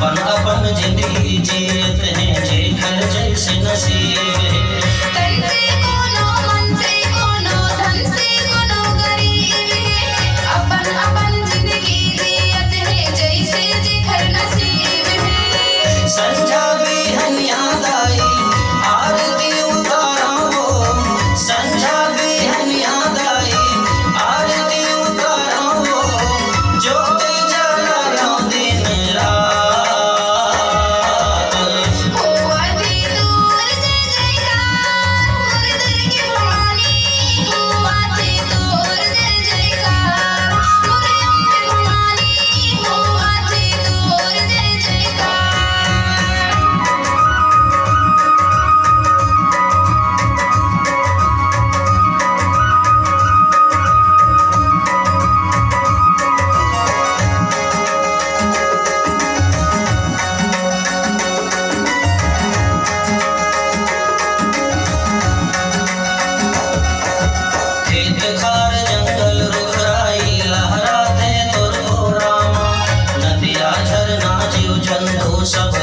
अपन अपन जिंदगी जियत हैं जेकर जैसे नसीब है। तन से कोनो मन से कोनो धन से कोनो गरीब है, अपन अपन जिंदगी जियत है जैसे जेकर नसीब है। संझा बिहन याद आई आरती उतारा हो, संझा बिहन याद आई आरती उतारा हो, ज्योति जलाया दिन रात। होवती दूर जय जयकार मोर दुर्गे भवानी, होवती दूर जय जयकार मोर अम्बे भवानी, होवती दूर जय जयकार। खेत खार जंगल रुखराई लहराते तोर रामा, नदिया झरना जीव जंतु सब